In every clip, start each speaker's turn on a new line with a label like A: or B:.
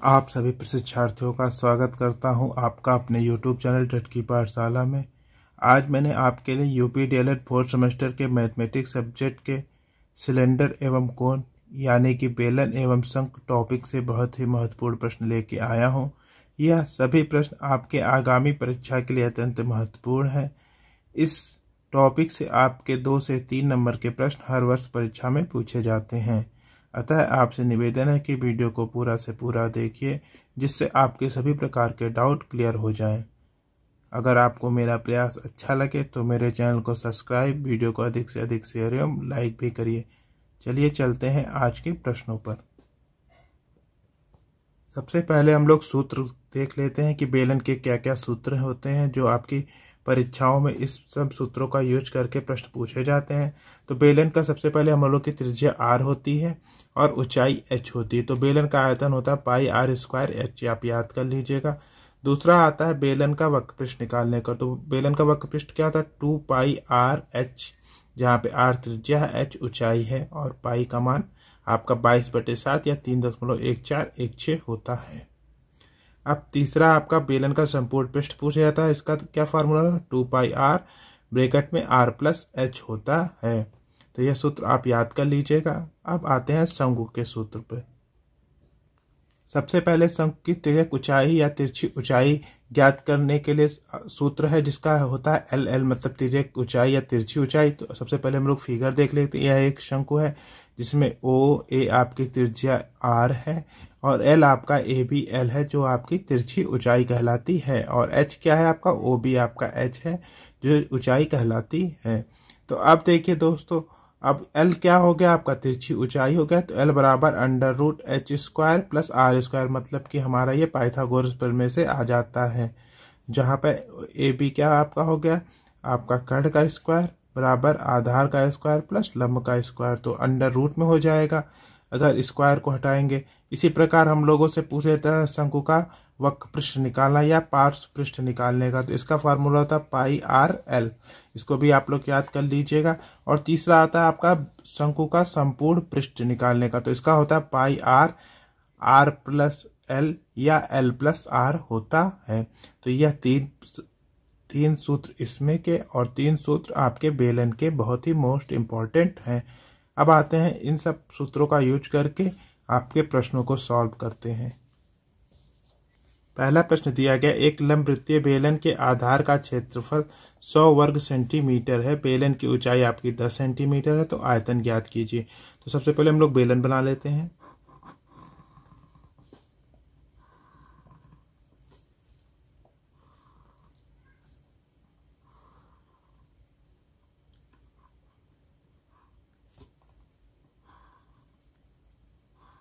A: आप सभी प्रशिक्षार्थियों का स्वागत करता हूं आपका अपने YouTube चैनल टेट की पाठशाला में। आज मैंने आपके लिए यूपी डीएलएड 4th सेमेस्टर के मैथमेटिक्स सब्जेक्ट के सिलेंडर एवं कोण यानी कि बेलन एवं शंकु टॉपिक से बहुत ही महत्वपूर्ण प्रश्न लेके आया हूं। यह सभी प्रश्न आपके आगामी परीक्षा के लिए अत्यंत महत्वपूर्ण है। इस टॉपिक से आपके 2 से 3 नंबर के प्रश्न हर वर्ष परीक्षा में पूछे जाते हैं। अतः आपसे निवेदन है कि वीडियो को पूरा से पूरा देखिए, जिससे आपके सभी प्रकार के डाउट क्लियर हो जाएं। अगर आपको मेरा प्रयास अच्छा लगे तो मेरे चैनल को सब्सक्राइब, वीडियो को अधिक से अधिक शेयर एवं लाइक भी करिए। चलिए चलते हैं आज के प्रश्नों पर। सबसे पहले हम लोग सूत्र देख लेते हैं कि बेलन के क्या क्या सूत्र होते हैं जो आपकी परीक्षाओं में इस सब सूत्रों का यूज करके प्रश्न पूछे जाते हैं। तो बेलन का सबसे पहले हम लोग की त्रिज्या r होती है और ऊंचाई h होती है। तो बेलन का आयतन होता है पाई r स्क्वायर h, आप याद कर लीजिएगा। दूसरा आता है बेलन का वक्रपृष्ठ निकालने का। तो बेलन का वक्रपृष्ठ क्या होता है 2 पाई r h, जहाँ पे r त्रिज्या है, h ऊंचाई है और पाई का मान आपका 22/7 या 3.1416 होता है। अब तीसरा आपका बेलन का संपूर्ण पृष्ठ पूछा जाता है। इसका क्या फार्मूला है 2 पाई r ब्रैकेट में r प्लस h होता है। तो यह सूत्र आप याद कर लीजिएगा। अब आते हैं शंकु के सूत्र पे। सबसे पहले शंकु की तिर्यक ऊंचाई या तिरछी ऊंचाई ज्ञात करने के लिए सूत्र है जिसका होता है LL, मतलब तिर्यक ऊंचाई या तिरछी ऊंचाई। तो सबसे पहले हम लोग फिगर देख लेते हैं। यह एक शंकु है जिसमें OA आपकी त्रिज्या r है और L आपका ABL है जो आपकी तिरछी ऊंचाई कहलाती है, और H क्या है आपका OB आपका H है जो ऊंचाई कहलाती है। तो अब देखिए दोस्तों, अब L क्या हो गया आपका तिरछी ऊंचाई हो गया। तो L बराबर √h² प्लस r², मतलब कि हमारा ये पाइथागोरस प्रमेय से आ जाता है, जहाँ पे AB क्या आपका हो गया आपका कर्ण का स्क्वायर बराबर आधार का स्क्वायर प्लस लंब का स्क्वायर। तो √, में हो जाएगा अगर स्क्वायर को हटाएंगे। इसी प्रकार हम लोगों से पूछ लेता है शंकु का वक्र पृष्ठ निकालना या पार्श्व पृष्ठ निकालने का। तो इसका फार्मूला होता है पाई r/l, इसको भी आप लोग याद कर लीजिएगा। और तीसरा आता है आपका शंकु का संपूर्ण पृष्ठ निकालने का। तो इसका होता है पाई r प्लस l या l प्लस r होता है। तो यह तीन सूत्र इसमें के और 3 सूत्र आपके बेलन के बहुत ही मोस्ट इम्पॉर्टेंट हैं। अब आते हैं इन सब सूत्रों का यूज करके आपके प्रश्नों को सॉल्व करते हैं। पहला प्रश्न दिया गया, एक लंबवृत्तीय बेलन के आधार का क्षेत्रफल 100 वर्ग सेंटीमीटर है। बेलन की ऊंचाई आपकी 10 सेंटीमीटर है। तो आयतन ज्ञात कीजिए। तो सबसे पहले हम लोग बेलन बना लेते हैं।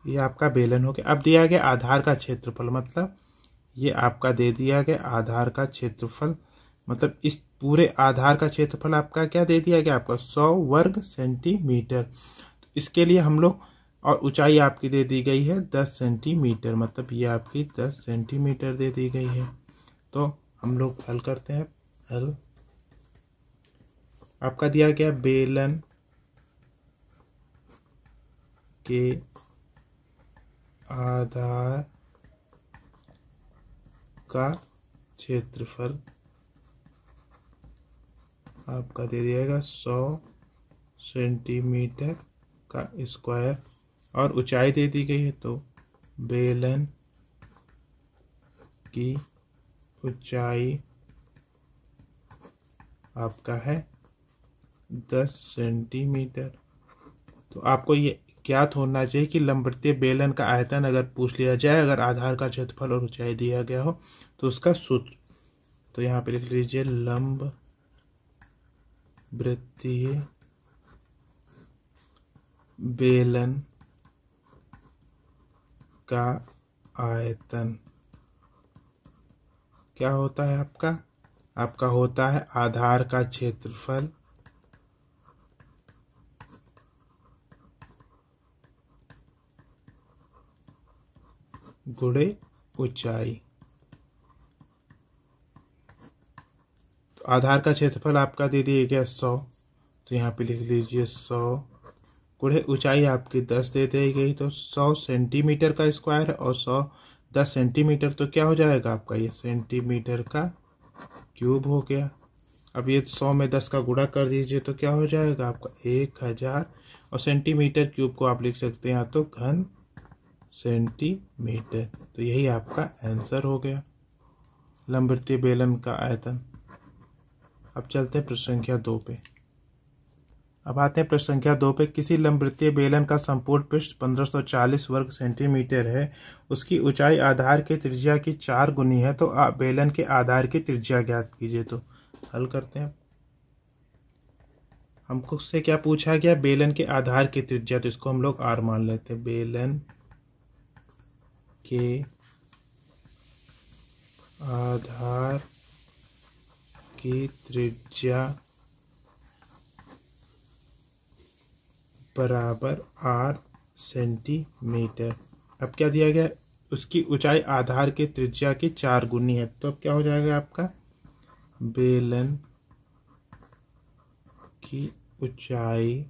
A: ये आपका बेलन हो गया। अब दिया गया आधार का क्षेत्रफल, मतलब ये आपका दे दिया गया आधार का क्षेत्रफल, मतलब इस पूरे आधार का क्षेत्रफल आपका क्या दे दिया गया आपका 100 वर्ग सेंटीमीटर। तो इसके लिए हम लोग, और ऊंचाई आपकी दे दी गई है 10 सेंटीमीटर, मतलब ये आपकी 10 सेंटीमीटर दे दी गई है। तो हम लोग हल करते हैं। हल आपका दिया गया बेलन के आधार का क्षेत्रफल आपका दे दिएगा 100 सेंटीमीटर का स्क्वायर, और ऊंचाई दे दी गई है। तो बेलन की ऊंचाई आपका है 10 सेंटीमीटर। तो आपको ये ज्ञात होना चाहिए कि लंबवृत्तीय बेलन का आयतन अगर पूछ लिया जाए, अगर आधार का क्षेत्रफल और ऊंचाई दिया गया हो, तो उसका सूत्र। तो यहाँ पे लिख लीजिए लंबवृत्तीय बेलन का आयतन क्या होता है आपका होता है आधार का क्षेत्रफल गुणे ऊंचाई। तो आधार का क्षेत्रफल आपका दे दिया गया 100, तो यहाँ पे लिख लीजिए 100 गुणे ऊंचाई आपकी 10 दे दी गई। तो 100 सेंटीमीटर का स्क्वायर है और 100 10 सेंटीमीटर, तो क्या हो जाएगा आपका ये सेंटीमीटर का क्यूब हो गया। अब ये 100 में 10 का गुणा कर दीजिए तो क्या हो जाएगा आपका 1000, और सेंटीमीटर क्यूब को आप लिख सकते हैं या तो घन सेंटीमीटर। तो यही आपका आंसर हो गया लंबवृत्तीय बेलन का आयतन। अब चलते हैं प्रश्न संख्या 2 पे। अब आते हैं प्रश्न संख्या 2 पे। किसी लंबवृत्तीय बेलन का संपूर्ण पृष्ठ 1540 वर्ग सेंटीमीटर है, उसकी ऊंचाई आधार के त्रिज्या की 4 गुनी है, तो बेलन के आधार की त्रिज्या ज्ञात कीजिए। तो हल करते हैं। हमको उससे क्या पूछा गया, बेलन के आधार की त्रिज्या, तो इसको हम लोग आर मान लेते हैं। बेलन के आधार की त्रिज्या बराबर आर सेंटीमीटर। अब क्या दिया गया, उसकी ऊंचाई आधार के त्रिज्या की 4 गुनी है, तो अब क्या हो जाएगा आपका बेलन की ऊंचाई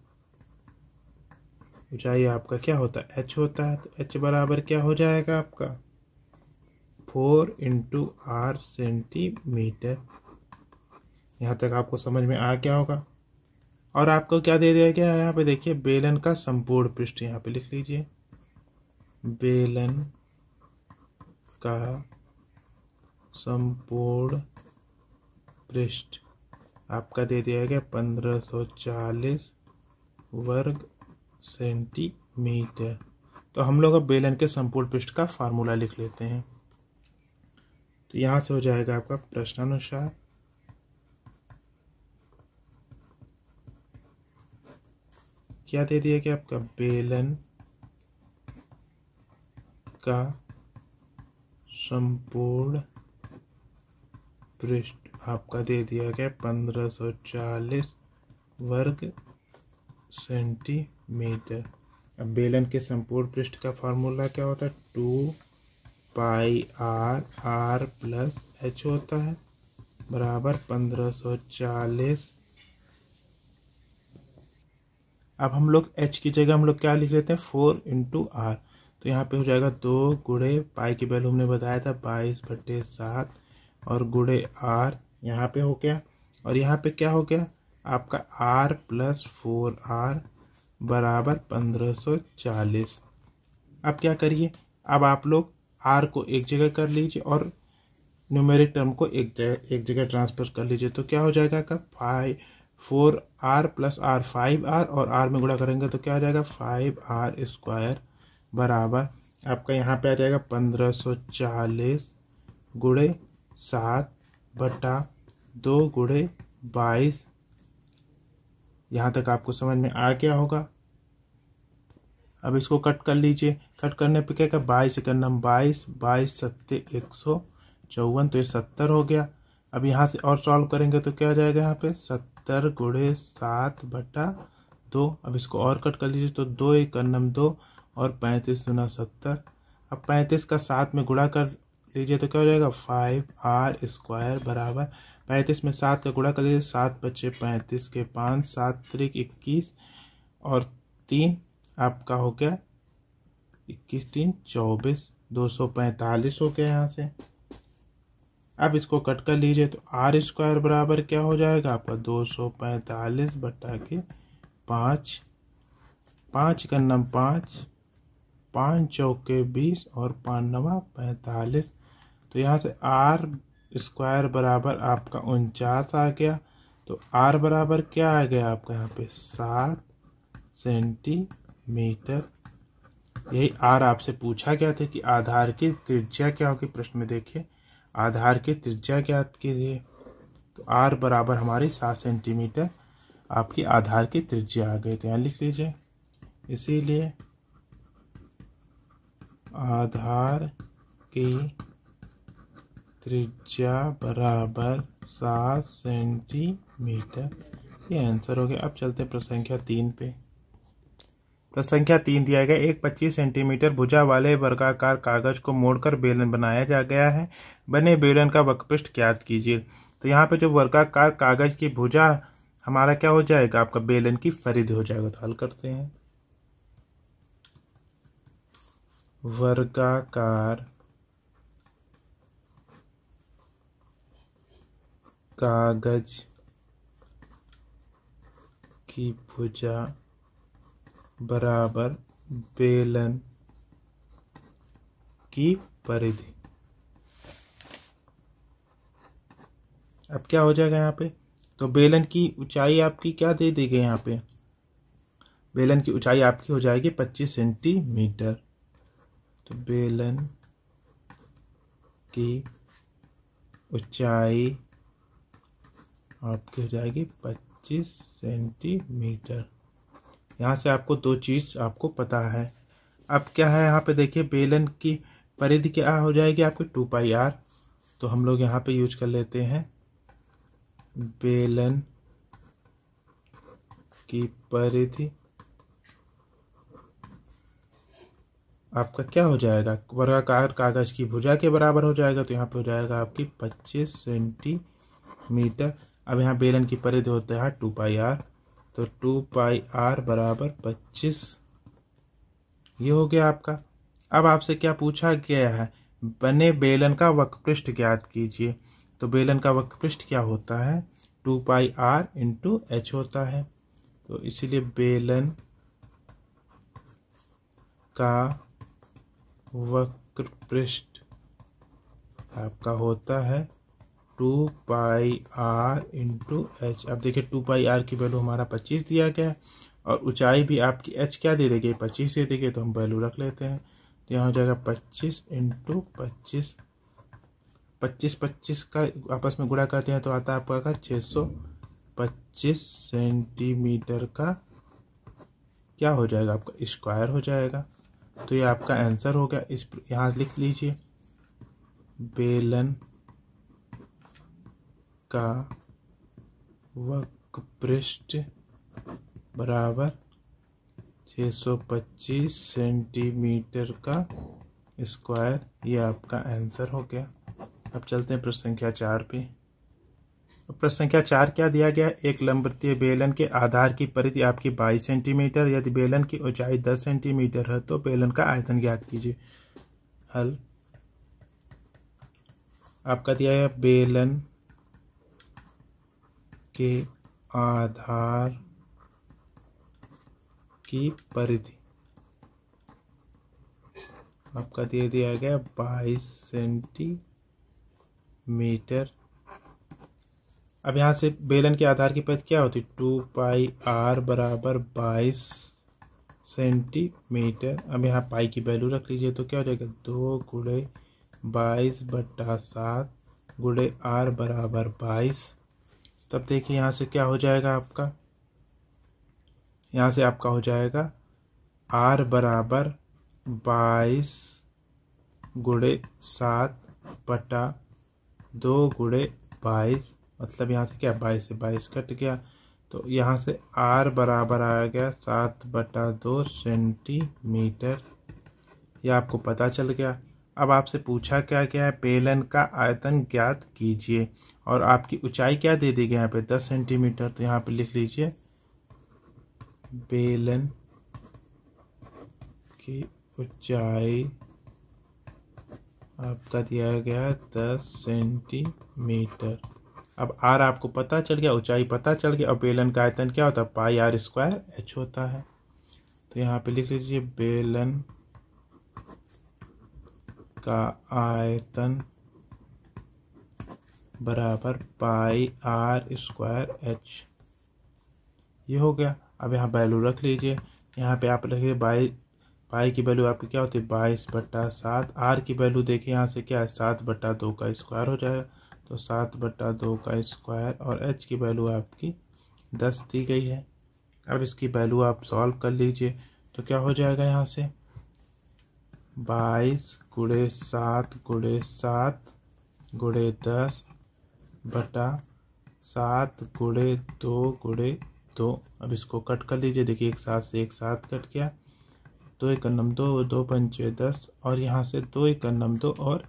A: आपका क्या होता है h होता है, तो h बराबर क्या हो जाएगा आपका 4 इंटू आर सेंटीमीटर। यहाँ तक आपको समझ में आ गया होगा। और आपको क्या दे दिया गया है यहाँ पे, देखिए बेलन का संपूर्ण पृष्ठ, यहाँ पे लिख लीजिए बेलन का संपूर्ण पृष्ठ आपका दे दिया गया 1540 वर्ग सेंटीमीटर। तो हम लोग अब बेलन के संपूर्ण पृष्ठ का फार्मूला लिख लेते हैं। तो यहाँ से हो जाएगा आपका प्रश्नानुसार क्या दे दिया गया आपका बेलन का संपूर्ण पृष्ठ आपका दे दिया गया 1540 वर्ग सेंटीमीटर। अब बेलन के संपूर्ण पृष्ठ का फार्मूला क्या होता है 2 पाई आर प्लस h होता है बराबर 1540। अब हम लोग h की जगह हम लोग क्या लिख लेते हैं 4 इंटू आर। तो यहाँ पे हो जाएगा 2 गुणे पाई की वैल्यू हमने बताया था 22/7 और गुणे आर यहाँ पे हो गया, और यहाँ पे क्या हो गया आपका r प्लस 4r बराबर 1540। अब क्या करिए, अब आप लोग r को एक जगह कर लीजिए और न्यूमेरिक टर्म को एक जगह ट्रांसफर कर लीजिए। तो क्या हो जाएगा का 4r प्लस r 5r और r में गुणा करेंगे तो क्या आ जाएगा 5r स्क्वायर बराबर आपका यहाँ पे आ जाएगा 1540 गुणे 7 बटा 2 गुणे 22। यहाँ तक आपको समझ में आ गया होगा। अब इसको कट कर लीजिए, कट करने पे क्या 22 करना 22 22 7 154, तो ये 70 हो गया। अब यहाँ से और सॉल्व करेंगे तो क्या आ जाएगा यहाँ पे 70 गुणे 7 बटा 2। अब इसको और कट कर लीजिए तो 2 1 करनम 2 और 35 दूना 70। अब 35 का 7 में गुणा कर लीजिए तो क्या हो जाएगा 5r स्क्वायर बराबर 35 में 7 का गुणा कर लीजिए 7 बचे 35 के 5 7 त्रिक 21 और 3 आपका हो गया 21 3 24 245 हो गया यहाँ से। अब इसको कट कर लीजिए तो आर स्क्वायर बराबर क्या हो जाएगा आपका 245 बटा के 5 5 का नम 5 5 चौके 20 और 5 नवा 45। तो यहाँ से आर स्क्वायर बराबर आपका 49 आ गया। तो आर बराबर क्या आ गया आपका यहाँ पे 7 सेंटीमीटर। यही आर आपसे पूछा गया था कि आधार की त्रिज्या क्या होगी। प्रश्न में देखिए आधार की त्रिज्या ज्ञात कीजिए। तो आर बराबर हमारी 7 सेंटीमीटर आपकी आधार की त्रिज्या आ गई। तो यहाँ लिख लीजिए इसीलिए आधार की त्रिज्या बराबर 7 सेंटीमीटर। ये आंसर हो गया। अब चलते प्रश्न संख्या 3 पे। प्रश्न संख्या 3 दिया गया एक 25 सेंटीमीटर भुजा वाले वर्गाकार कागज को मोड़कर बेलन बनाया जा गया है। बने बेलन का वक्रपृष्ठ ज्ञात कीजिए। तो यहाँ पे जो वर्गाकार कागज की भुजा हमारा क्या हो जाएगा आपका बेलन की परिध हो जाएगा। तो हल करते हैं। वर्गाकार कागज की भुजा बराबर बेलन की परिधि। अब क्या हो जाएगा यहाँ पे, तो बेलन की ऊंचाई आपकी क्या दे दी गई, यहाँ पे बेलन की ऊंचाई आपकी हो जाएगी 25 सेंटीमीटर। तो बेलन की ऊंचाई आपकी हो जाएगी 25 सेंटीमीटर। यहाँ से आपको दो चीज़ आपको पता है। अब क्या है यहाँ पे देखिए, बेलन की परिधि क्या हो जाएगी आपकी 2πr। तो हम लोग यहाँ पे यूज कर लेते हैं बेलन की परिधि आपका क्या हो जाएगा, वर्गाकार कागज की भुजा के बराबर हो जाएगा। तो यहाँ पे हो जाएगा आपकी 25 सेंटीमीटर। अब यहाँ बेलन की परिधि होता है 2πr, तो 2πr बराबर 25, ये हो गया आपका। अब आपसे क्या पूछा गया है, बने बेलन का वक्रपृष्ठ ज्ञात कीजिए। तो बेलन का वक्रपृष्ठ क्या होता है, 2πr इंटू h होता है। तो इसीलिए बेलन का वक्रपृष्ठ आपका होता है 2πr इंटू h। अब देखिए 2πr की वैल्यू हमारा 25 दिया गया है और ऊंचाई भी आपकी h क्या दे देगी, 25 दे देगी। तो हम वैल्यू रख लेते हैं। तो यहाँ हो जाएगा 25 इंटू 25, 25 का आपस में गुणा करते हैं तो आता है आपका 625 सेंटीमीटर का क्या हो जाएगा, आपका स्क्वायर हो जाएगा। तो ये आपका आंसर हो गया। इस यहाँ लिख लीजिए, बेलन का वक्रपृष्ठ बराबर 625 सेंटीमीटर का स्क्वायर, ये आपका आंसर हो गया। अब चलते हैं प्रश्न संख्या 4 पे। प्रश्न संख्या 4 क्या दिया गया, एक लंबवृत्तीय बेलन के आधार की परिधि आपकी 22 सेंटीमीटर, यदि बेलन की ऊंचाई 10 सेंटीमीटर है तो बेलन का आयतन ज्ञात कीजिए। हल आपका दिया है, बेलन के आधार की परिधि आपका दे दिया गया 22 सेंटीमीटर। अब यहाँ से बेलन के आधार की परिधि क्या होती है, 2πr बराबर 22 सेंटीमीटर। अब यहाँ पाई की वैल्यू रख लीजिए, तो क्या हो जाएगा 2 गुणे 22/7 गुणे r बराबर 22। तब देखिए यहाँ से क्या हो जाएगा आपका, यहाँ से आपका हो जाएगा r बराबर 22 गुणे 7/2 गुणे 22, मतलब यहाँ से क्या 22 से 22 कट गया। तो यहाँ से r बराबर आ गया 7/2 सेंटीमीटर। यह आपको पता चल गया। अब आपसे पूछा क्या गया है, बेलन का आयतन ज्ञात कीजिए और आपकी ऊंचाई क्या दे दी गई यहाँ पे 10 सेंटीमीटर। तो यहाँ पे लिख लीजिए, बेलन की ऊंचाई आपका दिया गया है 10 सेंटीमीटर। अब r आपको पता चल गया, ऊंचाई पता चल गया और बेलन का आयतन क्या होता है, πr² h होता है। तो यहाँ पे लिख लीजिए, बेलन का आयतन बराबर πr² h, ये हो गया। अब यहाँ वैल्यू रख लीजिए, यहाँ पे आप रखिए पाई की वैल्यू आपकी क्या होती है 22/7। r की वैल्यू देखिए यहाँ से क्या है 7/2 का स्क्वायर हो जाएगा। तो 7/2 का स्क्वायर और h की वैल्यू आपकी 10 दी गई है। अब इसकी वैल्यू आप सॉल्व कर लीजिए, तो क्या हो जाएगा, यहाँ से 22 गुणे 7 गुणे 7 गुणे 10/7 गुणे 2 गुणे 2। अब इसको कट कर लीजिए, देखिए एक साथ से एक साथ कट गया, 2 × 2 2 पंचे 10 और यहाँ से 2 × 2 और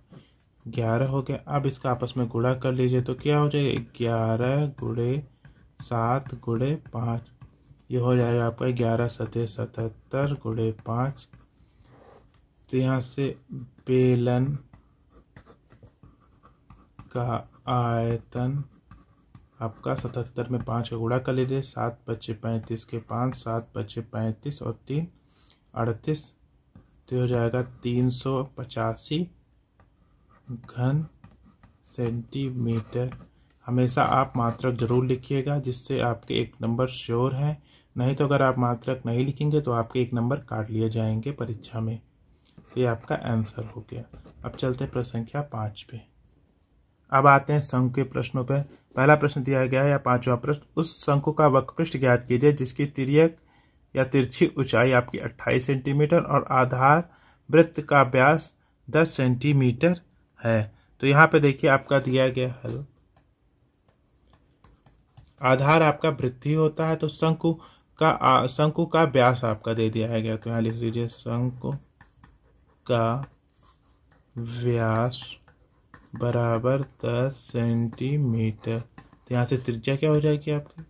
A: 11 हो गया। अब इसका आपस में गुणा कर लीजिए, तो क्या हो जाएगा 11 गुणे 7 गुणे 5, ये हो जाएगा आपका 11 × 7 = 77 गुणे 5। तो यहाँ से बेलन का आयतन आपका 77 में 5 का गुणा कर लीजिए, 7 बचे 35 के 5, 7 बचे 35 और 3 38, तो हो जाएगा 385 घन सेंटीमीटर। हमेशा आप मात्रक जरूर लिखिएगा जिससे आपके एक नंबर श्योर है, नहीं तो अगर आप मात्रक नहीं लिखेंगे तो आपके एक नंबर काट लिए जाएंगे परीक्षा में। ये आपका आंसर हो गया। अब चलते हैं प्रश्न संख्या 5 पे। अब आते हैं शंकु के प्रश्नों पे। पहला प्रश्न दिया गया है या पांचवा प्रश्न, उस शंकु का वक्रपृष्ठ ज्ञात कीजिए जिसकी तिर्यक या तिरछी ऊंचाई आपकी 28 सेंटीमीटर और आधार वृत्त का व्यास 10 सेंटीमीटर है। तो यहाँ पे देखिए आपका दिया गया हल, आधार आपका वृत्ति होता है, तो शंकु का व्यास आपका दे दिया गया। तो यहाँ लिख लीजिए शंकु का व्यास बराबर 10 सेंटीमीटर। तो यहाँ से त्रिज्या क्या हो जाएगी आपकी,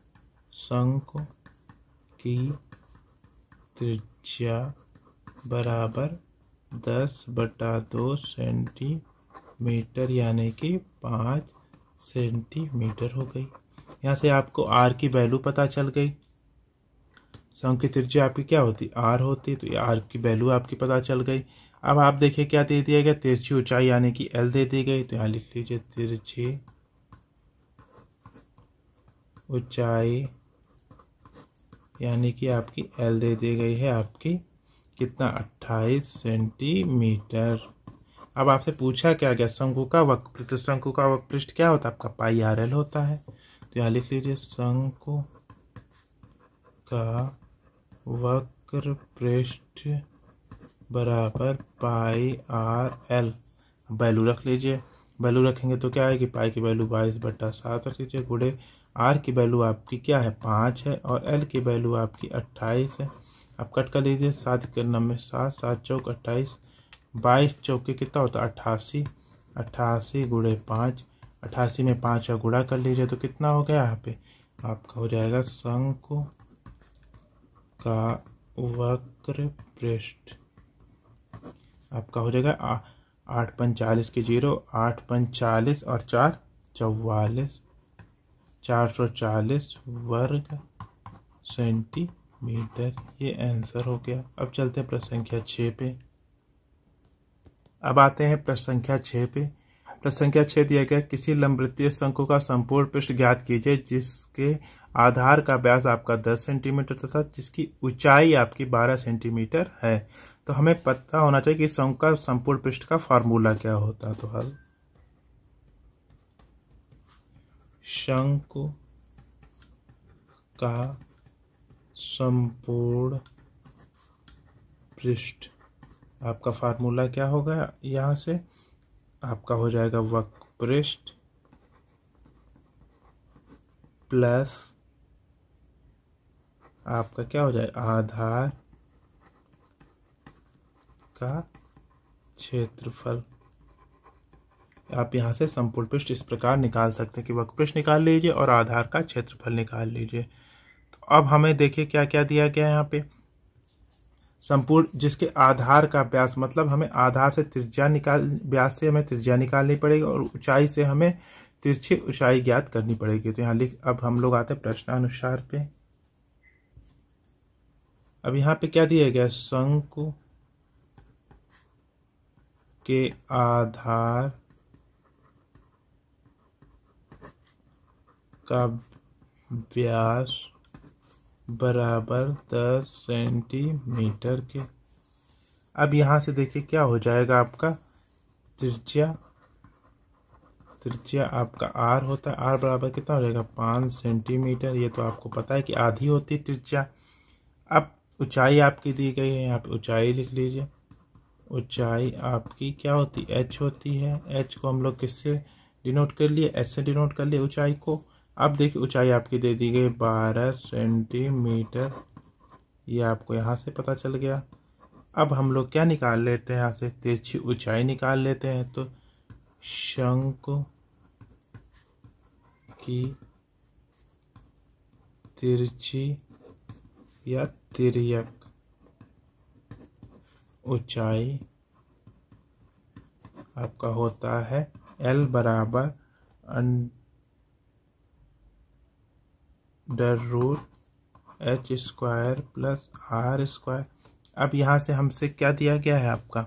A: शंकु की त्रिज्या बराबर 10/2 सेंटीमीटर यानी कि 5 सेंटीमीटर हो गई। यहाँ से आपको आर की वैल्यू पता चल गई। शंकु की त्रिज्या आपकी क्या होती, आर होती, तो ये आर की वैल्यू आपकी पता चल गई। अब आप देखिए क्या दे दिया गया, तिरछी ऊंचाई यानी कि एल दे दी गई। तो यहाँ लिख लीजिए तिरछी ऊंचाई यानी कि आपकी एल दे दी गई है आपकी कितना, 28 सेंटीमीटर। अब आपसे पूछा क्या गया, शंकु का वक्रपृष्ठ। शंकु का वक्रपृष्ठ क्या होता है आपका, पाई आर एल होता है। तो यहाँ लिख लीजिए शंकु का वक्रपृष्ठ बराबर पाई आर एल। वैल्यू रख लीजिए, वैल्यू रखेंगे तो क्या आएगी, पाई की वैल्यू 22/7 रख लीजिए, गुणे आर की वैल्यू आपकी क्या है 5 है और एल की वैल्यू आपकी 28 है। आप कट कर लीजिए, 7 के 9 7, 7 चौक 28, 22 चौके कितना होता है 88, 88 गुणे 5, 88 में 5 का गुणा कर लीजिए तो कितना हो गया यहाँ पे आपका हो जाएगा शंकु का वक्रपृष्ठ आपका हो जाएगा 8 5 40 के 0, 8 5 40 और 4 44, 440 वर्ग सेंटीमीटर। ये आंसर हो गया। अब चलते हैं प्रश्न संख्या 6 पे। अब आते हैं प्रश्न संख्या 6 पे। प्रश्न संख्या 6 दिया गया, किसी लंबवृत्तीय शंकु का संपूर्ण पृष्ठ ज्ञात कीजिए जिसके आधार का व्यास आपका 10 सेंटीमीटर तथा जिसकी ऊंचाई आपकी 12 सेंटीमीटर है। तो हमें पता होना चाहिए कि शंकु का संपूर्ण पृष्ठ का फॉर्मूला क्या होता है। तो हल, शंकु का संपूर्ण पृष्ठ आपका फार्मूला क्या होगा, यहाँ से आपका हो जाएगा वक्रपृष्ठ प्लस आपका क्या हो जाएगा आधार का क्षेत्रफल। आप यहाँ से संपूर्ण पृष्ठ इस प्रकार निकाल सकते हैं कि वक्रपृष्ठ निकाल लीजिए और आधार का क्षेत्रफल निकाल लीजिए। तो अब हमें देखिए क्या क्या दिया गया है यहाँ पे, संपूर्ण जिसके आधार का व्यास, मतलब हमें आधार से त्रिज्या व्यास से हमें त्रिज्या निकालनी पड़ेगी और ऊंचाई से हमें तिरछी ऊंचाई ज्ञात करनी पड़ेगी। तो यहाँ अब हम लोग आते हैं प्रश्नानुसार पे। अब यहाँ पे क्या दिया गया, शंकु के आधार का व्यास बराबर 10 सेंटीमीटर के। अब यहाँ से देखिए क्या हो जाएगा आपका त्रिज्या आपका आर होता है, आर बराबर कितना हो जाएगा 5 सेंटीमीटर। ये तो आपको पता है कि आधी होती है त्रिज्या। अब ऊंचाई आपकी दी गई है, यहाँ पे ऊंचाई लिख लीजिए। ऊंचाई आपकी क्या होती है, एच होती है। एच को हम लोग किससे डिनोट कर लिए, एच से डिनोट कर लिए ऊंचाई को। अब देखिए ऊंचाई आपकी दे दी गई 12 सेंटीमीटर, ये आपको यहाँ से पता चल गया। अब हम लोग क्या निकाल लेते हैं, यहाँ से तिरछी ऊंचाई निकाल लेते हैं। तो शंकु की तिरछी या तिर्यक ऊंचाई आपका होता है L बराबर under root h² plus r²। अब यहाँ से हमसे क्या दिया गया है आपका,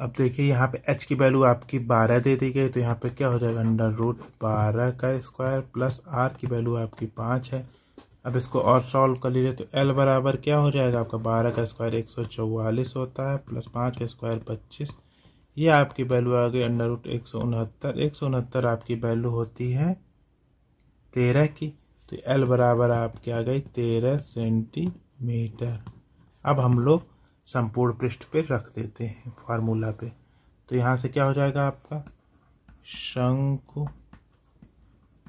A: अब देखिए यहाँ पे h की वैल्यू आपकी 12 दे दी गई, तो यहाँ पे क्या हो जाएगा, अंडर रूट 12² प्लस r की वैल्यू आपकी 5 है। अब इसको और सॉल्व कर लीजिए, तो l बराबर क्या हो जाएगा आपका, 12² 144 होता है, प्लस 5² 25। ये आपकी वैल्यू आ गई अंडर रूट 169 आपकी वैल्यू होती है 13 की। तो l बराबर आपकी आ गई 13 सेंटीमीटर। अब हम लोग संपूर्ण पृष्ठ पे रख देते हैं फार्मूला पे। तो यहाँ से क्या हो जाएगा आपका, शंकु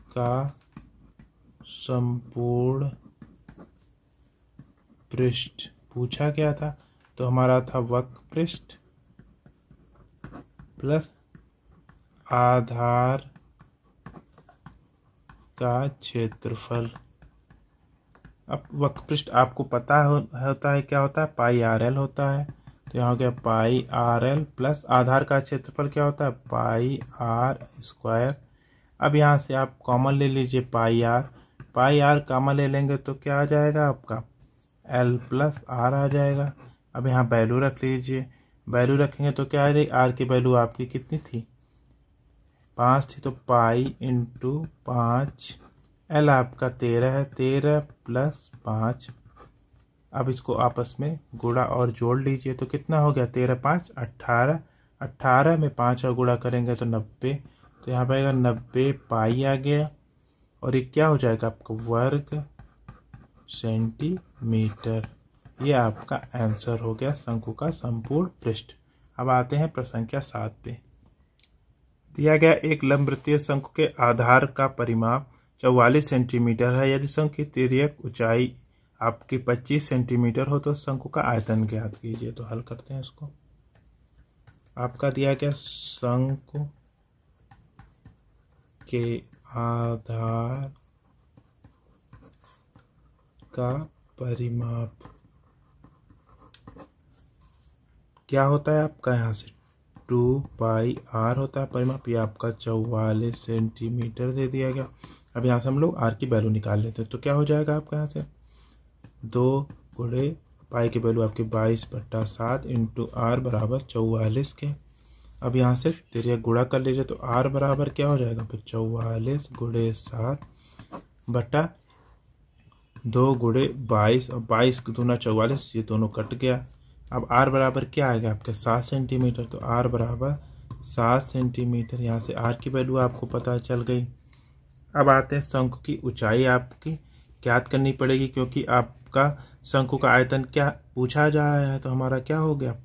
A: का संपूर्ण पृष्ठ पूछा गया था, तो हमारा था वक्र पृष्ठ प्लस आधार का क्षेत्रफल। अब वक्र पृष्ठ आपको पता होता है क्या होता है, पाई आर एल होता है। तो यहाँ हो गया पाई आर एल प्लस आधार का क्षेत्रफल क्या होता है, पाई r²। अब यहाँ से आप कॉमन ले लीजिए पाई आर कॉमन ले लेंगे तो क्या आ जाएगा आपका, l प्लस r आ जाएगा। अब यहाँ वैल्यू रख लीजिए, वैल्यू रखेंगे तो क्या आ जाएगी, r की वैल्यू आपकी कितनी थी, 5 थी, तो पाई इंटू 5, l आपका 13 है, 13 प्लस 5। अब इसको आपस में गुणा और जोड़ लीजिए, तो कितना हो गया, 13 5 18, 18 में 5 और गुणा करेंगे तो 90। तो यहाँ पर आएगा 90 पाई आ गया, और ये क्या हो जाएगा आपका वर्ग सेंटीमीटर। ये आपका आंसर हो गया शंकु का संपूर्ण पृष्ठ। अब आते हैं प्रश्न संख्या 7 पे। दिया गया एक लंबवृत्तीय शंकु के आधार का परिमाप 44 सेंटीमीटर है। यदि शंकु की तिर्यक ऊंचाई आपकी 25 सेंटीमीटर हो तो शंकु का आयतन ज्ञात कीजिए। तो हल करते हैं इसको। आपका दिया गया शंकु के आधार का परिमाप क्या होता है आपका, यहाँ से 2 पाई r होता है परिमाप। ये आपका 44 सेंटीमीटर दे दिया गया। अब यहाँ से हम लोग r की वैल्यू निकाल लेते हैं, तो क्या हो जाएगा आपका, यहाँ से 2 गुणे पाई की वैल्यू आपकी 22/7 इंटू r बराबर 44 के। अब यहाँ से तिर्यक गुणा कर लीजिए, तो r बराबर क्या हो जाएगा फिर 44 गुणे 7 बटा 2 गुणे 22, और 22 दूना 44, ये दोनों कट गया। अब r बराबर क्या आएगा आपके 7 सेंटीमीटर। तो r बराबर 7 सेंटीमीटर। यहाँ से r की वैल्यू आपको पता चल गई। अब आते हैं शंकु की ऊंचाई आपकी ज्ञात करनी पड़ेगी, क्योंकि आपका शंकु का आयतन क्या पूछा जा रहा है। तो हमारा क्या हो गया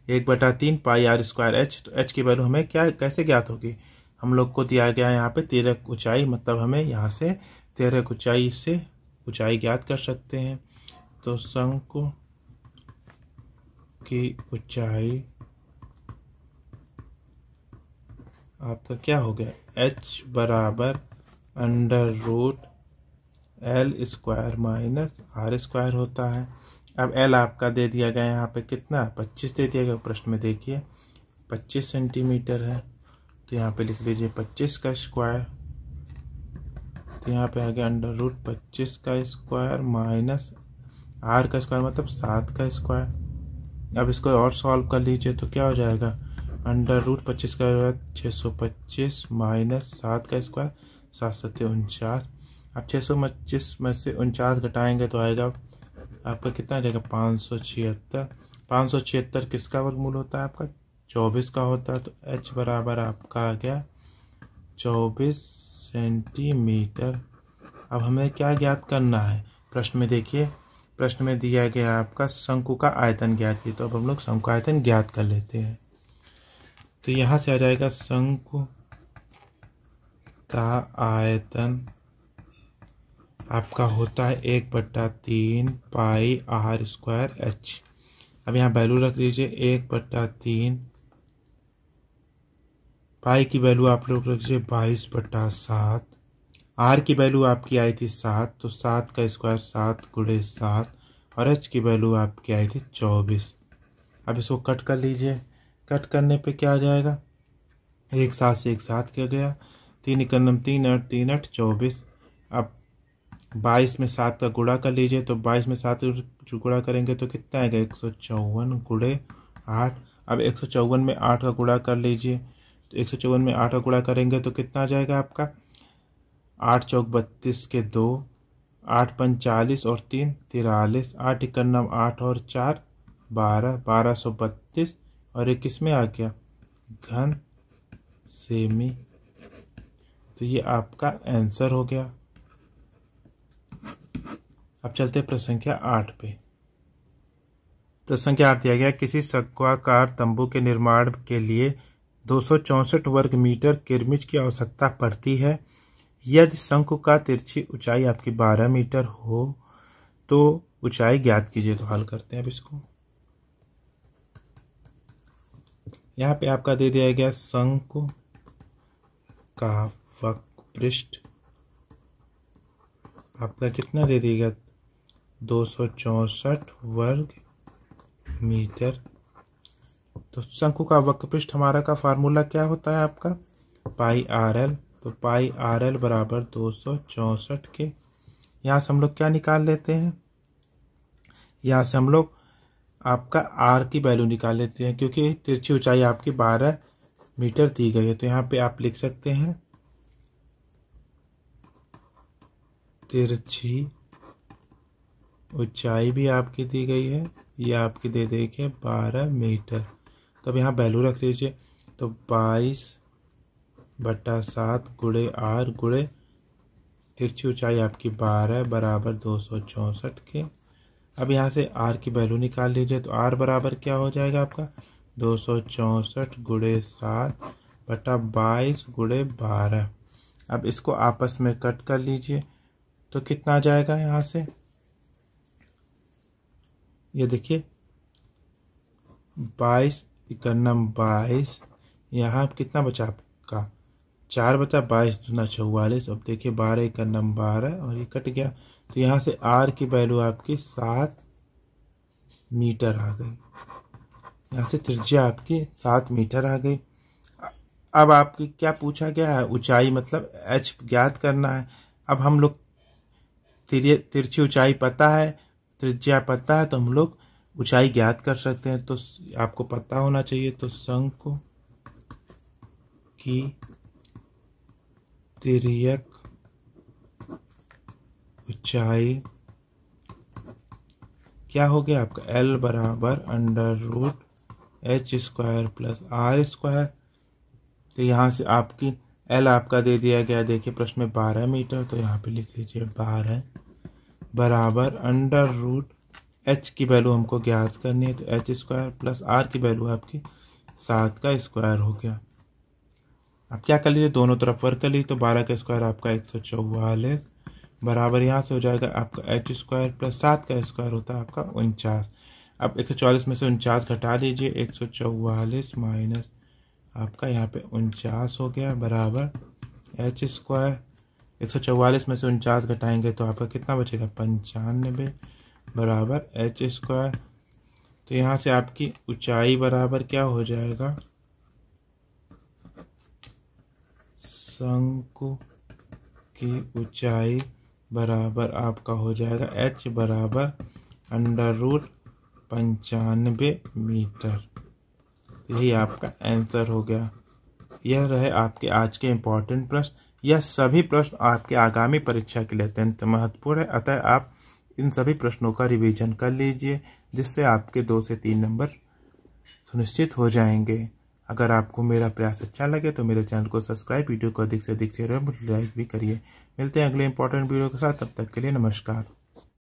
A: 1/3 पाई r² h। तो h की वैल्यू हमें क्या कैसे ज्ञात होगी, हम लोग को दिया गया है यहाँ पे तिर्यक ऊंचाई, मतलब हमें यहाँ से तिर्यक ऊंचाई से ऊंचाई ज्ञात कर सकते हैं। तो शंकु की ऊंचाई आपका क्या हो गया, h बराबर अंडर रूट l² - r² होता है। अब l आपका दे दिया गया यहाँ पे कितना 25 दे दिया गया प्रश्न में, देखिए 25 सेंटीमीटर है। तो यहाँ पे लिख लीजिए 25 का स्क्वायर। तो यहाँ पे आ गया अंडर रूट 25 का स्क्वायर माइनस r का स्क्वायर मतलब 7 का स्क्वायर। अब इसको और सॉल्व कर लीजिए, तो क्या हो जाएगा अंडर रूट 25 का 625 माइनस 7 का स्क्वायर 7 7 49। अब 625 में से 49 घटाएंगे तो आएगा आपका कितना आ जाएगा 576। 576 किसका वर्गमूल होता है आपका 24 का होता है। तो h बराबर आपका आ गया 24 सेंटीमीटर। अब हमें क्या ज्ञात करना है, प्रश्न में देखिए, प्रश्न में दिया गया आपका शंकु का आयतन ज्ञात कीजिए। तो अब हम लोग शंकु आयतन ज्ञात कर लेते हैं। तो यहाँ से आ जाएगा शंकु का आयतन आपका होता है 1/3 पाई r² h। अब यहाँ वैल्यू रख लीजिए 1/3 पाई की वैल्यू आप लोग रख लीजिए 22/7। r की वैल्यू आपकी आई थी 7, तो 7 का स्क्वायर 7 गुणे 7, और h की वैल्यू आपकी आई थी 24। अब इसको कट कर लीजिए, कट करने पे क्या आ जाएगा, एक साथ से एक साथ किया गया। 3 एकम 3 8 3 8 24। अब 22 में 7 का गुणा कर लीजिए, तो 22 में 7 गुणा करेंगे तो कितना आएगा 154 गुणे 8। अब 154 में 8 का गुणा कर लीजिए, तो 154 में 8 का गुणा करेंगे तो कितना आ जाएगा आपका 8 चौक 32 के 2, 8 पंच 40 और 3 43, 8 एकम 8 और 4 12, 1232 और एक किस में आ गया घन सेमी। तो ये आपका आंसर हो गया। अब चलते प्रश्न संख्या 8 पे। प्रश्न संख्या 8 दिया गया, किसी शंक्वाकार तंबू के निर्माण के लिए 264 वर्ग मीटर किरमिच की आवश्यकता पड़ती है। यदि शंकु का तिरछी ऊंचाई आपकी 12 मीटर हो तो ऊंचाई ज्ञात कीजिए। तो हल करते हैं अब इसको। यहाँ पे आपका दे दिया गया शंकु का वक्रपृष्ठ आपका कितना दे दिया गया 264 वर्ग मीटर। तो शंकु का वक्रपृष्ठ हमारा का फार्मूला क्या होता है आपका पाई आर एल। तो पाई आर एल बराबर 264 के, यहाँ से हम लोग क्या निकाल लेते हैं, यहाँ से हम लोग आपका आर की वैल्यू निकाल लेते हैं, क्योंकि तिरछी ऊंचाई आपकी 12 मीटर दी गई है। तो यहाँ पे आप लिख सकते हैं तिरछी ऊंचाई भी आपकी दी गई है, ये आपकी दे देखिए 12 मीटर। तो अब यहाँ वैल्यू रख लीजिए, तो 22/7 गुणे आर गुणे तिरछी ऊंचाई आपकी 12 बराबर 264 के। अब यहाँ से आर की वैल्यू निकाल लीजिए, तो आर बराबर क्या हो जाएगा आपका 264 गुणे 7 बटा 22 गुणे 12। अब इसको आपस में कट कर लीजिए, तो कितना आ जाएगा यहाँ से, ये देखिए 22 एकम 22, यहाँ कितना बचा आपका 4 बचा, 22 दूना 44। अब देखिए 12 एकम 12 और ये कट गया, तो यहाँ से आर की वैल्यू आपकी 7 मीटर आ गई। यहाँ से त्रिज्या आपकी 7 मीटर आ गई। अब आपकी क्या पूछा गया है ऊंचाई, मतलब एच ज्ञात करना है। अब हम लोग तिरछी ऊंचाई पता है, त्रिज्या पता है, तो हम लोग ऊंचाई ज्ञात कर सकते हैं। तो आपको पता होना चाहिए, तो शंकु की तिर्यक ऊंचाई क्या हो गया आपका L बराबर √h² प्लस r²। तो यहाँ से आपकी L आपका दे दिया गया, देखिए प्रश्न में 12 मीटर, तो यहाँ पे लिख लीजिए 12 बराबर √h की वैल्यू हमको ज्ञात करनी है, तो h² प्लस r की वैल्यू आपकी 7 का स्क्वायर हो गया। अब क्या कर लीजिए, दोनों तरफ वर्ग कर लीजिए, तो 12 का स्क्वायर आपका 144 बराबर यहाँ से हो जाएगा आपका h² प्लस 7 का स्क्वायर होता है आपका 49। अब 144 में से 49 घटा लीजिए, 144 माइनस आपका यहाँ पे 49 हो गया बराबर h²। 144 में से 49 घटाएंगे तो आपका कितना बचेगा 95 बराबर h²। तो यहाँ से आपकी ऊंचाई बराबर क्या हो जाएगा, शंकु की ऊंचाई बराबर आपका हो जाएगा h बराबर √95 मीटर। यही आपका आंसर हो गया। यह रहे आपके आज के इम्पोर्टेंट प्रश्न। यह सभी प्रश्न आपके आगामी परीक्षा के लिए अत्यंत महत्वपूर्ण है, अतः आप इन सभी प्रश्नों का रिवीजन कर लीजिए, जिससे आपके 2 से 3 नंबर सुनिश्चित हो जाएंगे। अगर आपको मेरा प्रयास अच्छा लगे तो मेरे चैनल को सब्सक्राइब, वीडियो को अधिक से अधिक शेयर और लाइक भी करिए। मिलते हैं अगले इंपॉर्टेंट वीडियो के साथ, तब तक के लिए नमस्कार।